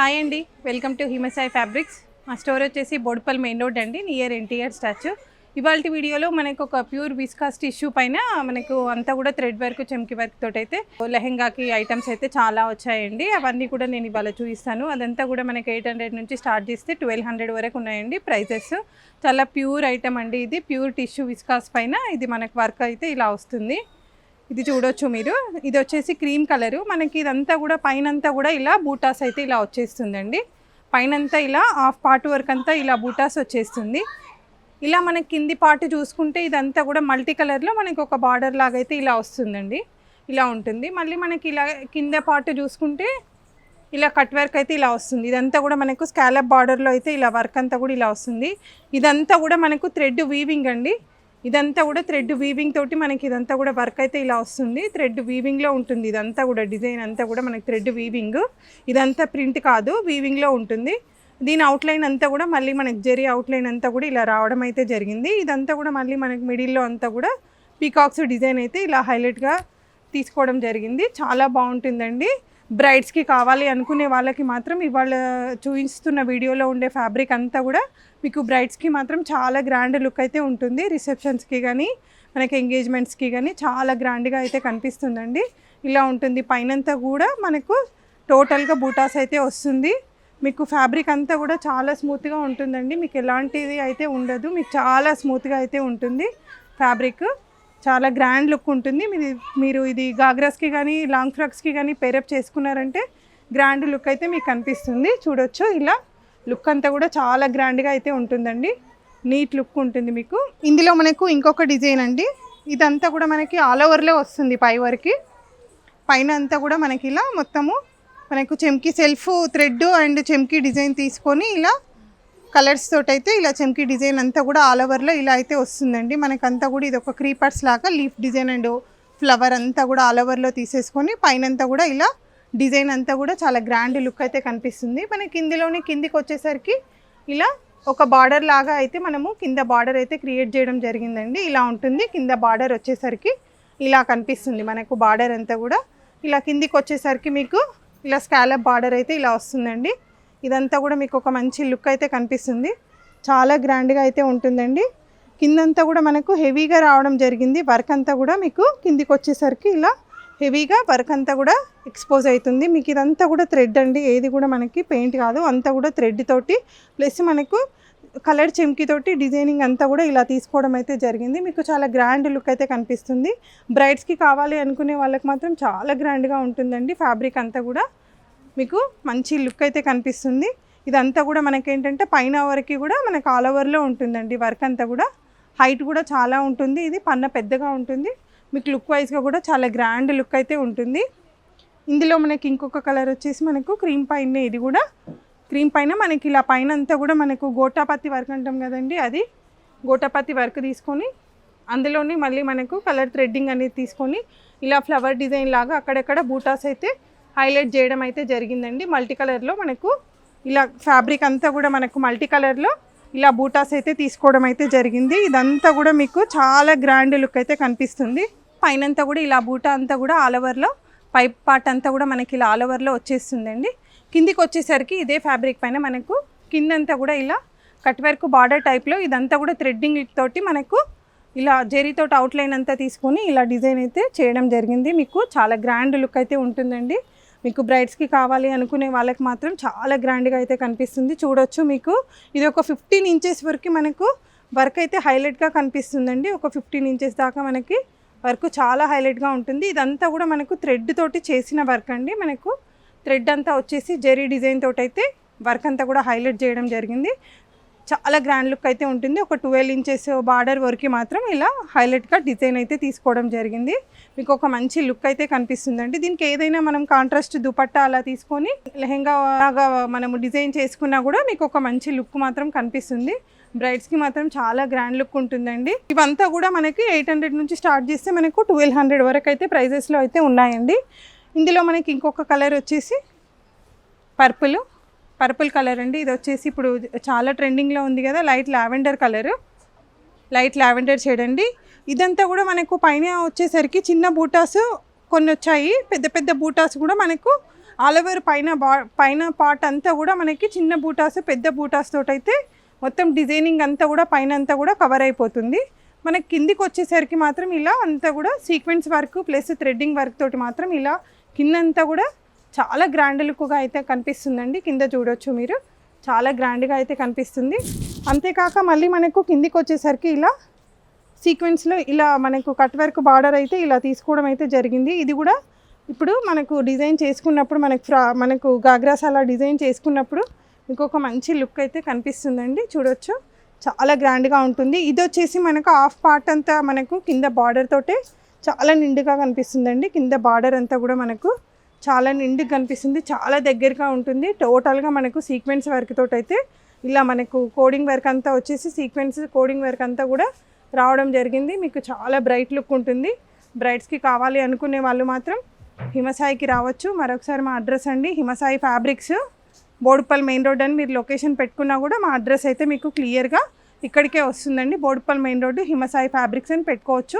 Hi అండి, welcome to Himasai fabrics. మా store వచ్చేసి బోడుపల్ మెయిన్ రోడ్ అండి, నియర్ ఎన్టీఆర్ స్టాచ్యూ. ఇవాళ వీడియోలో మనకు ఒక ప్యూర్ విస్కాస్ టిష్యూ పైన మనకు అంతా కూడా థ్రెడ్ వర్క్, చెమ్కి వర్క్ తోటి అయితే లెహెంగాకి ఐటమ్స్ అయితే చాలా వచ్చాయండి. అవన్నీ కూడా నేను ఇవాళ చూపిస్తాను. అదంతా కూడా మనకి 800 నుంచి స్టార్ట్ చేస్తే 1200 వరకు ఉన్నాయండి ప్రైజెస్. చాలా ప్యూర్ ఐటమ్ అండి, ఇది ప్యూర్ టిష్యూ విస్కాస్ పైన ఇది మనకు వర్క్ అయితే ఇలా వస్తుంది. ఇది చూడొచ్చు మీరు. ఇది వచ్చేసి క్రీమ్ కలరు. మనకి ఇదంతా కూడా పైనంతా కూడా ఇలా బూటాస్ అయితే ఇలా వచ్చేస్తుందండి. పైనంతా ఇలా హాఫ్ పార్ట్ వర్క్ అంతా ఇలా బూటాస్ వచ్చేస్తుంది. ఇలా మనకి కింది పార్ట్ చూసుకుంటే ఇదంతా కూడా మల్టీ కలర్లో మనకి ఒక బార్డర్ లాగా అయితే ఇలా వస్తుందండి, ఇలా ఉంటుంది. మళ్ళీ మనకి ఇలా కింద పార్ట్ చూసుకుంటే ఇలా కట్ వర్క్ అయితే ఇలా వస్తుంది. ఇదంతా కూడా మనకు స్కాలప్ బార్డర్లో అయితే ఇలా వర్క్ అంతా కూడా ఇలా వస్తుంది. ఇదంతా కూడా మనకు థ్రెడ్ వీవింగ్ అండి. ఇదంతా కూడా థ్రెడ్ వీవింగ్ తోటి మనకి ఇదంతా కూడా వర్క్ అయితే ఇలా వస్తుంది. థ్రెడ్ వీవింగ్లో ఉంటుంది. ఇదంతా కూడా డిజైన్ అంతా కూడా మనకి థ్రెడ్ వీవింగ్. ఇదంతా ప్రింట్ కాదు, వీవింగ్లో ఉంటుంది. దీని అవుట్లైన్ అంతా కూడా మళ్ళీ మనకి జెరీ అవుట్లైన్ అంతా కూడా ఇలా రావడం అయితే జరిగింది. ఇదంతా కూడా మళ్ళీ మనకి మిడిల్లో అంతా కూడా పీకాక్స్ డిజైన్ అయితే ఇలా హైలైట్గా తీసుకోవడం జరిగింది. చాలా బాగుంటుందండి. బ్రైడ్స్కి కావాలి అనుకునే వాళ్ళకి మాత్రం ఇవాళ చూపిస్తున్న వీడియోలో ఉండే ఫ్యాబ్రిక్ అంతా కూడా మీకు బ్రైడ్స్కి మాత్రం చాలా గ్రాండ్ లుక్ అయితే ఉంటుంది. రిసెప్షన్స్కి కానీ మనకి ఎంగేజ్మెంట్స్కి కానీ చాలా గ్రాండ్గా అయితే కనిపిస్తుందండి. ఇలా ఉంటుంది. పైనంతా కూడా మనకు టోటల్గా బూటాస్ అయితే వస్తుంది. మీకు ఫ్యాబ్రిక్ అంతా కూడా చాలా స్మూత్గా ఉంటుందండి. మీకు ఎలాంటిది అయితే ఉండదు, మీకు చాలా స్మూత్గా అయితే ఉంటుంది. ఫ్యాబ్రిక్ చాలా గ్రాండ్ లుక్ ఉంటుంది. మీరు ఇది గాగ్రాస్కి కానీ లాంగ్ ఫ్రాక్స్కి కానీ పేరప్ చేసుకున్నారంటే గ్రాండ్ లుక్ అయితే మీకు కనిపిస్తుంది. చూడొచ్చు, ఇలా లుక్ అంతా కూడా చాలా గ్రాండ్గా అయితే ఉంటుందండి. నీట్ లుక్ ఉంటుంది మీకు. ఇందులో మనకు ఇంకొక డిజైన్ అండి. ఇదంతా కూడా మనకి ఆల్ ఓవర్లో వస్తుంది. పై వరకు పైన అంతా కూడా మనకి ఇలా మొత్తము మనకు చెమ్కి సెల్ఫ్ థ్రెడ్ అండ్ చెమ్కి డిజైన్ తీసుకొని ఇలా కలర్స్ తోటి అయితే ఇలా చెమ్కి డిజైన్ అంతా కూడా ఆల్ ఓవర్లో ఇలా అయితే వస్తుందండి. మనకంతా కూడా ఇది ఒక క్రీపర్స్ లాగా లీఫ్ డిజైన్ అండ్ ఫ్లవర్ అంతా కూడా ఆల్ ఓవర్లో తీసేసుకొని పైనంతా కూడా ఇలా డిజైన్ అంతా కూడా చాలా గ్రాండ్ లుక్ అయితే కనిపిస్తుంది. మనకి ఇందులోనే కిందికి వచ్చేసరికి ఇలా ఒక బార్డర్ లాగా అయితే మనము కింద బార్డర్ అయితే క్రియేట్ చేయడం జరిగిందండి. ఇలా ఉంటుంది. కింద బార్డర్ వచ్చేసరికి ఇలా కనిపిస్తుంది. మనకు బార్డర్ అంతా కూడా ఇలా కిందికి వచ్చేసరికి మీకు ఇలా స్కాలప్ బార్డర్ అయితే ఇలా వస్తుందండి. ఇదంతా కూడా మీకు ఒక మంచి లుక్ అయితే కనిపిస్తుంది. చాలా గ్రాండ్గా అయితే ఉంటుందండి. కిందంతా కూడా మనకు హెవీగా రావడం జరిగింది. వర్క్ అంతా కూడా మీకు కిందికి వచ్చేసరికి ఇలా హెవీగా వర్క్ అంతా కూడా ఎక్స్పోజ్ అవుతుంది. మీకు ఇదంతా కూడా థ్రెడ్ అండి, ఏది కూడా మనకి పెయింట్ కాదు, అంతా కూడా థ్రెడ్ తోటి ప్లస్ మనకు కలర్ చెమ్కి తోటి డిజైనింగ్ అంతా కూడా ఇలా తీసుకోవడం అయితే జరిగింది. మీకు చాలా గ్రాండ్ లుక్ అయితే కనిపిస్తుంది. బ్రైడ్స్కి కావాలి అనుకునే వాళ్ళకి మాత్రం చాలా గ్రాండ్గా ఉంటుందండి. ఫ్యాబ్రిక్ అంతా కూడా మీకు మంచి లుక్ అయితే కనిపిస్తుంది. ఇదంతా కూడా మనకేంటంటే పైన వరకు కూడా మనకు ఆల్ ఓవర్లో ఉంటుందండి. వర్క్ అంతా కూడా హైట్ కూడా చాలా ఉంటుంది. ఇది పన్న పెద్దగా ఉంటుంది. మీకు లుక్ వైజ్గా కూడా చాలా గ్రాండ్ లుక్ అయితే ఉంటుంది. ఇందులో మనకి ఇంకొక కలర్ వచ్చేసి మనకు క్రీమ్ పైన, ఇది కూడా క్రీమ్ పైన మనకి ఇలా పైన అంతా కూడా మనకు గోటాపత్తి వర్క్ అంటాం కదండి, అది గోటాపత్తి వర్క్ తీసుకొని అందులోని మళ్ళీ మనకు కలర్ థ్రెడ్డింగ్ అనేది తీసుకొని ఇలా ఫ్లవర్ డిజైన్ లాగా అక్కడెక్కడ బూటాస్ అయితే హైలైట్ చేయడం అయితే జరిగిందండి. మల్టీ కలర్లో మనకు ఇలా ఫ్యాబ్రిక్ అంతా కూడా మనకు మల్టీ కలర్లో ఇలా బూటాస్ అయితే తీసుకోవడం అయితే జరిగింది. ఇదంతా కూడా మీకు చాలా గ్రాండ్ లుక్ అయితే కనిపిస్తుంది. పైనంతా కూడా ఇలా బూటా అంతా కూడా ఆల్ ఓవర్లో పైప్ పార్ట్ అంతా కూడా మనకి ఇలా ఆల్ ఓవర్లో వచ్చేస్తుందండి. కిందికి వచ్చేసరికి ఇదే ఫ్యాబ్రిక్ పైన మనకు కిందంతా కూడా ఇలా కట్ వర్క్ బార్డర్ టైప్లో ఇదంతా కూడా థ్రెడ్డింగ్ తోటి మనకు ఇలా జెరీతోటి అవుట్లైన్ అంతా తీసుకొని ఇలా డిజైన్ అయితే చేయడం జరిగింది. మీకు చాలా గ్రాండ్ లుక్ అయితే ఉంటుందండి. మీకు బ్రైడ్స్కి కావాలి అనుకునే వాళ్ళకి మాత్రం చాలా గ్రాండ్గా అయితే కనిపిస్తుంది. చూడొచ్చు, మీకు ఇది ఒక 15 ఇంచెస్ వరకు మనకు వర్క్ అయితే హైలైట్గా కనిపిస్తుందండి. ఒక 15 ఇంచెస్ దాకా మనకి వర్క్ చాలా హైలైట్గా ఉంటుంది. ఇదంతా కూడా మనకు థ్రెడ్ తోటి చేసిన వర్క్ అండి. మనకు థ్రెడ్ అంతా వచ్చేసి జెరీ డిజైన్ తోటి అయితే వర్క్ అంతా కూడా హైలైట్ చేయడం జరిగింది. చాలా గ్రాండ్ లుక్ అయితే ఉంటుంది. ఒక 12 ఇంచెస్ బార్డర్ వరకు మాత్రం ఇలా హైలైట్గా డిజైన్ అయితే తీసుకోవడం జరిగింది. మీకు ఒక మంచి లుక్ అయితే కనిపిస్తుందండి. దీనికి ఏదైనా మనం కాంట్రాస్ట్ దుపట్టా అలా తీసుకొని లెహెంగా లాగా మనము డిజైన్ చేసుకున్నా కూడా మీకు ఒక మంచి లుక్ మాత్రం కనిపిస్తుంది. బ్రైడ్స్కి మాత్రం చాలా గ్రాండ్ లుక్ ఉంటుందండి. ఇవంతా కూడా మనకి 800 నుంచి స్టార్ట్ చేస్తే మనకు 1200 వరకు అయితే ప్రైజెస్లో అయితే ఉన్నాయండి. ఇందులో మనకి ఇంకొక కలర్ వచ్చేసి పర్పుల్ కలర్ అండి. ఇది వచ్చేసి ఇప్పుడు చాలా ట్రెండింగ్లో ఉంది కదా, light lavender colour, light lavender shade అండి. ఇదంతా కూడా మనకు పైన వచ్చేసరికి చిన్న బూటాస్ కొన్ని వచ్చాయి, పెద్ద పెద్ద బూటాస్ కూడా మనకు ఆల్ ఓవర్ పైన పార్ట్ అంతా కూడా మనకి చిన్న బూటాస్ పెద్ద బూటాస్ తోటైతే మొత్తం డిజైనింగ్ అంతా కూడా పైన అంతా కూడా కవర్ అయిపోతుంది. మనకి కిందికి వచ్చేసరికి మాత్రం ఇలా అంతా కూడా sequence work plus threading work తోటి మాత్రం ఇలా కిందంతా కూడా చాలా గ్రాండ్ లుక్గా అయితే కనిపిస్తుందండి. కింద చూడొచ్చు మీరు, చాలా గ్రాండ్గా అయితే కనిపిస్తుంది. అంతేకాక మళ్ళీ మనకు కిందికి వచ్చేసరికి ఇలా సీక్వెన్స్లో ఇలా మనకు కట్ వర్క్ బార్డర్ అయితే ఇలా తీసుకోవడం అయితే జరిగింది. ఇది కూడా ఇప్పుడు మనకు డిజైన్ చేసుకున్నప్పుడు మనకు గాగ్రాస్ అలా డిజైన్ చేసుకున్నప్పుడు ఇంకొక మంచి లుక్ అయితే కనిపిస్తుందండి. చూడొచ్చు, చాలా గ్రాండ్గా ఉంటుంది. ఇది వచ్చేసి మనకు హాఫ్ పార్ట్ అంతా మనకు కింద బార్డర్ తోటే చాలా నిండుగా కనిపిస్తుందండి. కింద బార్డర్ అంతా కూడా మనకు చాలా నిండుగా కనిపిస్తుంది, చాలా దగ్గరగా ఉంటుంది. టోటల్గా మనకు సీక్వెన్స్ వర్క్ తోటి అయితే ఇలా మనకు కోడింగ్ వర్క్ అంతా వచ్చేసి సీక్వెన్స్ కోడింగ్ వర్క్ అంతా కూడా రావడం జరిగింది. మీకు చాలా బ్రైట్ లుక్ ఉంటుంది. బ్రైడ్స్కి కావాలి అనుకునే వాళ్ళు మాత్రం హిమసాయికి రావచ్చు. మరొకసారి మా అడ్రస్ అండి, Himasai fabrics, Boduppal main road అని మీరు లొకేషన్ పెట్టుకున్నా కూడా మా అడ్రస్ అయితే మీకు క్లియర్గా ఇక్కడికే వస్తుందండి. Boduppal main road Himasai fabrics అని పెట్టుకోవచ్చు.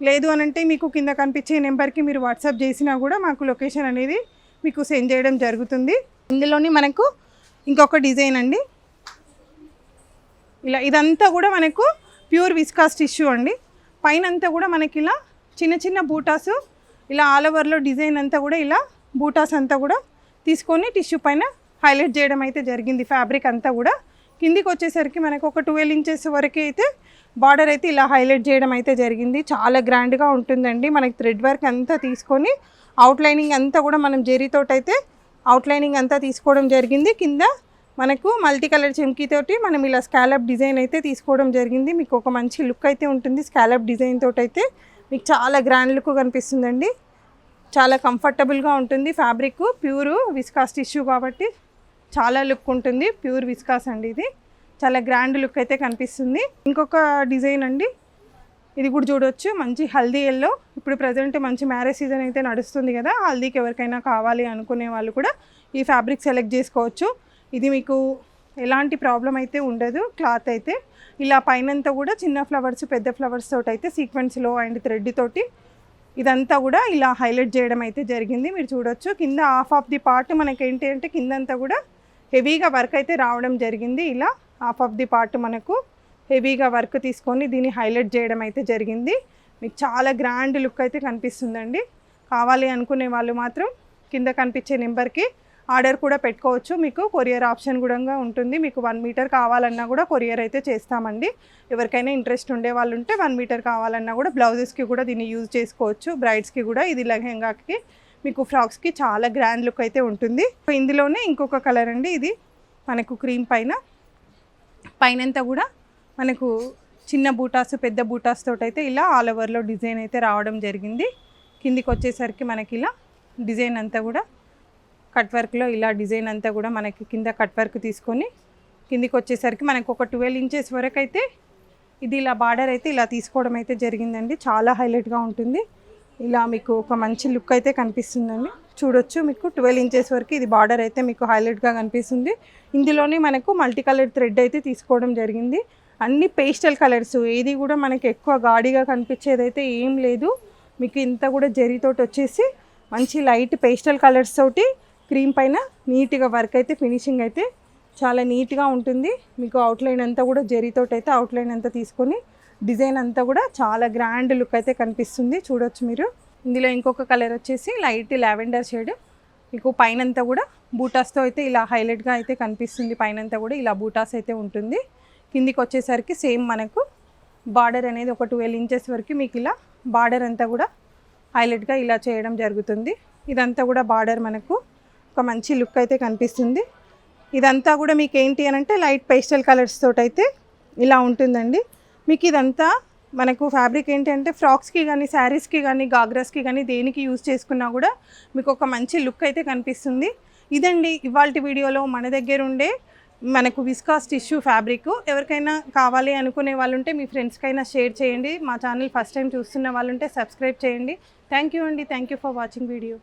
లేదు అనంటే మీకు కింద కనిపించే నెంబర్కి మీరు వాట్సాప్ చేసినా కూడా మాకు లొకేషన్ అనేది మీకు సెండ్ చేయడం జరుగుతుంది. ఇందులోని మనకు ఇంకొక డిజైన్ అండి, ఇలా ఇదంతా కూడా మనకు ప్యూర్ విస్కాస్ టిష్యూ అండి. పైన అంతా కూడా మనకి ఇలా చిన్న చిన్న బూటాస్ ఇలా ఆల్ ఓవర్లో డిజైన్ అంతా కూడా ఇలా బూటాస్ అంతా కూడా తీసుకొని టిష్యూ పైన హైలైట్ చేయడం అయితే జరిగింది. ఫ్యాబ్రిక్ అంతా కూడా కిందికి వచ్చేసరికి మనకు ఒక 12 ఇంచెస్ వరకు అయితే బార్డర్ అయితే ఇలా హైలైట్ చేయడం అయితే జరిగింది. చాలా గ్రాండ్గా ఉంటుందండి. మనకి థ్రెడ్ వర్క్ అంతా తీసుకొని అవుట్లైనింగ్ అంతా కూడా మనం జెరీతోటైతే అవుట్లైనింగ్ అంతా తీసుకోవడం జరిగింది. కింద మనకు మల్టీ కలర్ చెమ్కీతోటి మనం ఇలా స్కాలప్ డిజైన్ అయితే తీసుకోవడం జరిగింది. మీకు ఒక మంచి లుక్ అయితే ఉంటుంది. స్కాలప్ డిజైన్ తోటైతే మీకు చాలా గ్రాండ్ లుక్ కనిపిస్తుందండి. చాలా కంఫర్టబుల్గా ఉంటుంది. ఫ్యాబ్రిక్ ప్యూర్ విస్కాస్ టిష్యూ కాబట్టి చాలా లుక్ ఉంటుంది. ప్యూర్ విస్కాస్ అండి, ఇది చాలా గ్రాండ్ లుక్ అయితే కనిపిస్తుంది. ఇంకొక డిజైన్ అండి, ఇది కూడా చూడవచ్చు, మంచి హల్దీ ఎల్లో. ఇప్పుడు ప్రజెంట్ మంచి మ్యారేజ్ సీజన్ అయితే నడుస్తుంది కదా, హల్దీకి ఎవరికైనా కావాలి అనుకునే వాళ్ళు కూడా ఈ ఫ్యాబ్రిక్ సెలెక్ట్ చేసుకోవచ్చు. ఇది మీకు ఎలాంటి ప్రాబ్లం అయితే ఉండదు. క్లాత్ అయితే ఇలా పైనంతా కూడా చిన్న ఫ్లవర్స్ పెద్ద ఫ్లవర్స్ తోటి అయితే సీక్వెన్స్లో అండ్ థ్రెడ్ తోటి ఇదంతా కూడా ఇలా హైలైట్ చేయడం అయితే జరిగింది. మీరు చూడొచ్చు, కింద హాఫ్ ఆఫ్ ది పార్ట్ మనకి ఏంటి అంటే కిందంతా కూడా హెవీగా వర్క్ అయితే రావడం జరిగింది. ఇలా హాఫ్ ఆఫ్ ది పార్ట్ మనకు హెవీగా వర్క్ తీసుకొని దీన్ని హైలైట్ చేయడం అయితే జరిగింది. మీకు చాలా గ్రాండ్ లుక్ అయితే కనిపిస్తుందండి. కావాలి అనుకునే వాళ్ళు మాత్రం కింద కనిపించే నెంబర్కి ఆర్డర్ కూడా పెట్టుకోవచ్చు. మీకు కొరియర్ ఆప్షన్ కూడా ఉంటుంది. మీకు 1 మీటర్ కావాలన్నా కూడా కొరియర్ అయితే చేస్తామండి. ఎవరికైనా ఇంట్రెస్ట్ ఉండే వాళ్ళు ఉంటే 1 మీటర్ కావాలన్నా కూడా బ్లౌజెస్కి కూడా దీన్ని యూజ్ చేసుకోవచ్చు. బ్రైడ్స్కి కూడా ఇది లెహెంగాకి మీకు ఫ్రాక్స్కి చాలా గ్రాండ్ లుక్ అయితే ఉంటుంది. ఇందులోనే ఇంకొక కలర్ అండి, ఇది మనకు క్రీమ్ పైనంతా కూడా మనకు చిన్న బూటాస్ పెద్ద బూటాస్ తోటైతే ఇలా ఆల్ ఓవర్లో డిజైన్ అయితే రావడం జరిగింది. కిందికి వచ్చేసరికి మనకి ఇలా డిజైన్ అంతా కూడా కట్ వర్క్లో ఇలా డిజైన్ అంతా కూడా మనకి కింద కట్ వర్క్ తీసుకొని కిందికి వచ్చేసరికి మనకు ఒక 12 ఇంచెస్ వరకు అయితే ఇది ఇలా బార్డర్ అయితే ఇలా తీసుకోవడం అయితే జరిగిందండి. చాలా హైలైట్గా ఉంటుంది. ఇలా మీకు ఒక మంచి లుక్ అయితే కనిపిస్తుందండి. చూడొచ్చు, మీకు 12 ఇంచెస్ వరకు ఇది బార్డర్ అయితే మీకు హైలైట్గా కనిపిస్తుంది. ఇందులోనే మనకు మల్టీ కలర్ థ్రెడ్ అయితే తీసుకోవడం జరిగింది. అన్ని పేస్టల్ కలర్స్, ఏది కూడా మనకి ఎక్కువ గాడిగా కనిపించేది అయితే ఏం లేదు. మీకు ఇంత కూడా జరీతోటి వచ్చేసి మంచి లైట్ పేస్టల్ కలర్స్ తోటి క్రీమ్ పైన నీట్గా వర్క్ అయితే ఫినిషింగ్ అయితే చాలా నీట్గా ఉంటుంది. మీకు అవుట్లైన్ అంతా కూడా జరీతోటి అయితే అవుట్లైన్ అంతా తీసుకొని డిజైన్ అంతా కూడా చాలా గ్రాండ్ లుక్ అయితే కనిపిస్తుంది. చూడొచ్చు మీరు. ఇందులో ఇంకొక కలర్ వచ్చేసి లైట్ లావెండర్ షేడ్. మీకు పైనంతా కూడా బూటాస్తో అయితే ఇలా హైలైట్గా అయితే కనిపిస్తుంది. పైనంతా కూడా ఇలా బూటాస్ అయితే ఉంటుంది. కిందికి వచ్చేసరికి సేమ్ మనకు బార్డర్ అనేది ఒక 12 ఇంచెస్ వరకు మీకు ఇలా బార్డర్ అంతా కూడా హైలైట్గా ఇలా చేయడం జరుగుతుంది. ఇదంతా కూడా బార్డర్ మనకు ఒక మంచి లుక్ అయితే కనిపిస్తుంది. ఇదంతా కూడా మీకు ఏంటి అని అంటే లైట్ పేస్టల్ కలర్స్ తోటైతే ఇలా ఉంటుందండి. మీకు ఇదంతా మనకు ఫ్యాబ్రిక్ ఏంటి అంటే ఫ్రాక్స్కి కానీ శారీస్కి కానీ గాగ్రాస్కి కానీ దేనికి యూజ్ చేసుకున్నా కూడా మీకు ఒక మంచి లుక్ అయితే కనిపిస్తుంది. ఇదండి ఇవాల్టి వీడియోలో మన దగ్గర ఉండే మనకు విస్కాస్ టిష్యూ ఫ్యాబ్రిక్. ఎవరికైనా కావాలి అనుకునే వాళ్ళు ఉంటే మీ ఫ్రెండ్స్కైనా షేర్ చేయండి. మా ఛానల్ ఫస్ట్ టైం చూస్తున్న వాళ్ళు ఉంటే సబ్స్క్రైబ్ చేయండి. థ్యాంక్ యూ అండి. Thank you for watching video.